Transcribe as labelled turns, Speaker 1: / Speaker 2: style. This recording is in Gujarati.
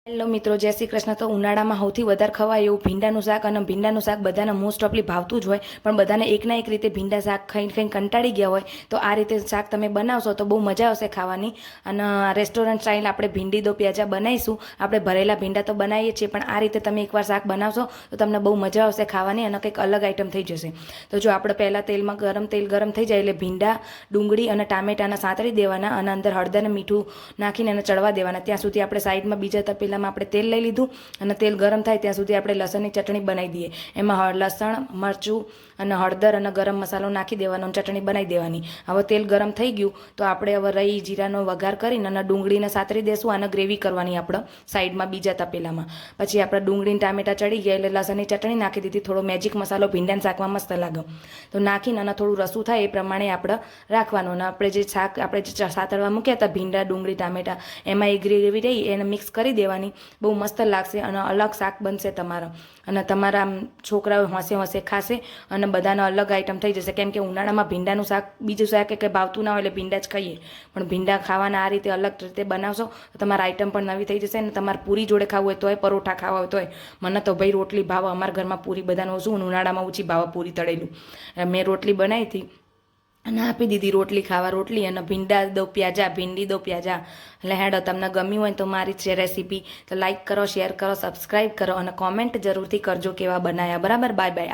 Speaker 1: હેલો મિત્રો, જય શ્રી કૃષ્ણ। તો ઉનાળામાં સૌથી વધારે ખવાય એવું ભીંડાનું શાક, અને ભીંડાનું શાક બધાને મોસ્ટ ઓફલી ભાવતું જ હોય, પણ બધાને એકના એક રીતે ભીંડા શાક ખાઈને કંટાળી ગયા હોય, તો આ રીતે શાક તમે બનાવશો તો બહુ મજા આવશે ખાવાની। અને રેસ્ટોરન્ટ સ્ટાઇલ આપણે ભીંડી દો પ્યાજા બનાવીશું। આપણે ભરેલા ભીંડા તો બનાવીએ છીએ, પણ આ રીતે તમે એકવાર શાક બનાવશો તો તમને બહુ મજા આવશે ખાવાની, અને કંઈક અલગ આઈટમ થઈ જશે। તો જો આપણે પહેલાં તેલ ગરમ થઈ જાય એટલે ભીંડા, ડુંગળી અને ટામેટાના સાંતળી દેવાના, અને અંદર હળદર અને મીઠું નાખીને એને ચડવા દેવાના। ત્યાં સુધી આપણે સાઈડમાં બીજા તપેલામાં આપણે તેલ લઈ લીધું, અને તેલ ગરમ થાય ત્યાં સુધી આપણે લસણની ચટણી બનાવી દઈએ। એમાં લસણ, મરચું અને હળદર અને ગરમ મસાલો નાખી દેવાનો અને ચટણી બનાવી દેવાની। હવે તેલ ગરમ થઈ ગયું તો આપણે હવે રહી જીરાનો વઘાર કરીને અને ડુંગળીને સાતરી દેશું, અને ગ્રેવી કરવાની આપણે સાઈડમાં બીજા તપેલામાં। પછી આપણે ડુંગળીને ટામેટા ચડી ગયા એટલે લસણની ચટણી નાખી દીધી, થોડો મેજિક મસાલો ભીંડાના શાકમાં મસ્ત લાગે તો નાખીને અને થોડું રસું થાય એ પ્રમાણે આપણે રાખવાનું। અને આપણે જે શાક આપણે જે સાતળવા મૂક્યા હતા ભીંડા, ડુંગળી, ટામેટા, એમાં એ ગ્રેવી રહી એને મિક્સ કરી દેવાની। બહુ મસ્ત લાગશે અને અલગ શાક બનશે તમારા, અને તમારા છોકરાઓ હોંશે હોંશે ખાશે, અને બધાનો અલગ આઈટમ થઈ જશે। કેમ કે ઉનાળામાં ભીંડાનું શાક બીજું શાક કંઈ ભાવતું ના હોય એટલે ભીંડા જ ખાઈએ, પણ ભીંડા ખાવાના આ રીતે અલગ રીતે બનાવશો તો તમારા આઈટમ પણ નવી થઈ જશે। અને તમારે પૂરી જોડે ખાવું હોય તોય, પરોઠા ખાવા હોય તોય, મને તો ભાઈ રોટલી ભાવે, અમારા ઘરમાં પૂરી બધાને ઓછું, ઉનાળામાં ઓછી ભાવે પૂરી તળેલું। મેં રોટલી બનાવી હતી અને આપી દીધી રોટલી ખાવા, રોટલી અને ભીંડા દો પ્યાજા, ભીંડી દો પ્યાજા। એટલે હેડો, તમને ગમ્યું હોય તો મારી છે રેસીપી તો લાઇક કરો, શેર કરો, સબસ્ક્રાઈબ કરો, અને કોમેન્ટ જરૂરથી કરજો કેવા બનાવ્યા। બરાબર, બાય બાય।